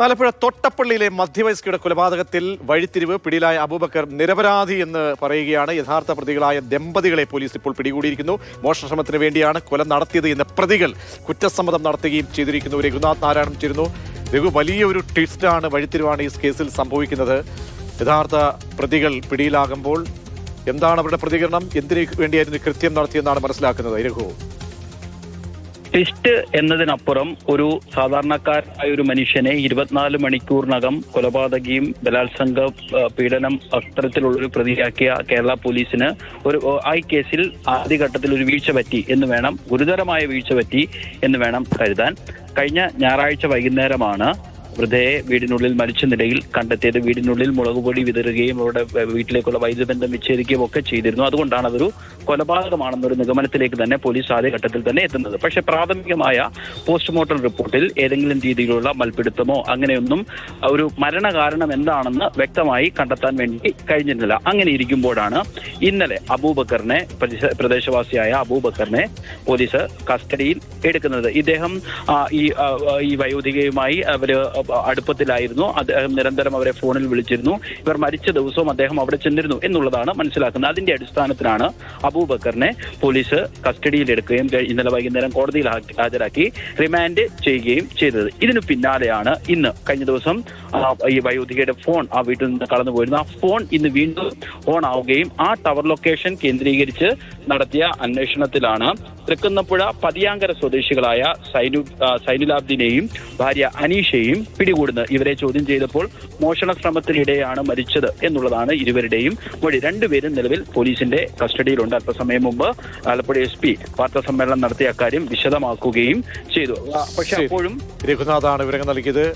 ആലപ്പുഴ തൊട്ടപ്പള്ളിയിലെ മധ്യവയസ്കയുടെ കൊലപാതകത്തിൽ വഴിത്തിരിവ്. പിടിയിലായ അബൂബക്കർ നിരപരാധി എന്ന് പറയുകയാണ്. യഥാർത്ഥ പ്രതികളായ ദമ്പതികളെ പോലീസ് ഇപ്പോൾ പിടികൂടിയിരിക്കുന്നു. മോഷണശ്രമത്തിന് വേണ്ടിയാണ് കൊല നടത്തിയത് എന്ന് പ്രതികൾ കുറ്റസമ്മതം നടത്തുകയും ചെയ്തിരിക്കുന്നു. രഘുനാഥ് നാരായണൻ ചേരുന്നു. രഘു, വലിയൊരു ട്വിസ്റ്റാണ്, വഴിത്തിരിവാണ് ഈ കേസിൽ സംഭവിക്കുന്നത്. യഥാർത്ഥ പ്രതികൾ പിടിയിലാകുമ്പോൾ എന്താണ് അവരുടെ പ്രതികരണം? എന്തിനു വേണ്ടിയായിരുന്നു കൃത്യം നടത്തിയെന്നാണ് മനസ്സിലാക്കുന്നത്? രഘു, ട്വിസ്റ്റ് എന്നതിനപ്പുറം ഒരു സാധാരണക്കാരായ ഒരു മനുഷ്യനെ 24 മണിക്കൂറിനകം കൊലപാതകിയും ബലാത്സംഗ പീഡനം അത്തരത്തിലുള്ളൊരു പ്രതിയാക്കിയ കേരള പോലീസിന് ഈ കേസിൽ ആദ്യഘട്ടത്തിൽ ഒരു വീഴ്ച പറ്റി എന്ന് വേണം, ഗുരുതരമായ വീഴ്ച പറ്റി എന്ന് വേണം കരുതാൻ. കഴിഞ്ഞ ഞായറാഴ്ച വൈകുന്നേരമാണ് വൃദ്ധയെ വീടിനുള്ളിൽ മരിച്ച നിലയിൽ കണ്ടെത്തിയത്. വീടിനുള്ളിൽ മുളകുപൊടി വിതറുകയും അവരുടെ വീട്ടിലേക്കുള്ള വൈദ്യുതബന്ധം വിച്ഛേദിക്കുകയും ഒക്കെ ചെയ്തിരുന്നു. അതുകൊണ്ടാണ് അതൊരു കൊലപാതകമാണെന്നൊരു നിഗമനത്തിലേക്ക് തന്നെ പോലീസ് ആദ്യഘട്ടത്തിൽ തന്നെ എത്തുന്നത്. പക്ഷേ പ്രാഥമികമായ പോസ്റ്റ്മോർട്ടം റിപ്പോർട്ടിൽ ഏതെങ്കിലും രീതിയിലുള്ള മൽപ്പിടുത്തമോ അങ്ങനെയൊന്നും ഒരു മരണകാരണം എന്താണെന്ന് വ്യക്തമായി കണ്ടെത്താൻ വേണ്ടി കഴിഞ്ഞിരുന്നില്ല. അങ്ങനെ ഇരിക്കുമ്പോഴാണ് ഇന്നലെ അബൂബക്കറിനെ, പ്രദേശവാസിയായ അബൂബക്കറിനെ പോലീസ് കസ്റ്റഡിയിൽ എടുക്കുന്നത്. ഇദ്ദേഹം ഈ വയോധികയുമായി അവര് അടുപ്പത്തിലായിരുന്നു. അദ്ദേഹം നിരന്തരം അവരെ ഫോണിൽ വിളിച്ചിരുന്നു. ഇവർ മരിച്ച ദിവസവും അദ്ദേഹം അവിടെ ചെന്നിരുന്നു എന്നുള്ളതാണ് മനസ്സിലാക്കുന്നത്. അതിന്റെ അടിസ്ഥാനത്തിലാണ് അബൂബക്കറിനെ പോലീസ് കസ്റ്റഡിയിലെടുക്കുകയും ഇന്നലെ വൈകുന്നേരം കോടതിയിൽ ഹാജരാക്കി റിമാൻഡ് ചെയ്യുകയും ചെയ്തത്. ഇതിനു പിന്നാലെയാണ് ഇന്ന് കഴിഞ്ഞ ദിവസം ഈ വയോധികയുടെ ഫോൺ ആ വീട്ടിൽ നിന്ന് കടന്നുപോയിരുന്നു. ആ ഫോൺ ഇന്ന് വീണ്ടും ഓൺ ആവുകയും ആ ടവർ ലൊക്കേഷൻ കേന്ദ്രീകരിച്ച് നടത്തിയ അന്വേഷണത്തിലാണ് തൃക്കുന്നപ്പുഴ പതിയാങ്കര സ്വദേശികളായ സൈനുലാബ്ദിനെയും ഭാര്യ അനീഷയെയും പിടികൂടുന്നത്. ഇവരെ ചോദ്യം ചെയ്തപ്പോൾ മോഷണ ശ്രമത്തിനിടെയാണ് മരിച്ചത് എന്നുള്ളതാണ് ഇരുവരുടെയും മൊഴി. രണ്ടുപേരും നിലവിൽ പോലീസിന്റെ കസ്റ്റഡിയിലുണ്ട്. അല്പസമയം മുമ്പ് ആലപ്പുഴ SP വാർത്താ സമ്മേളനം നടത്തിയ അക്കാര്യം വിശദമാക്കുകയും ചെയ്തു. പക്ഷെ അപ്പോഴും രഘുനാഥാണ് വിവരങ്ങൾ നൽകിയത്.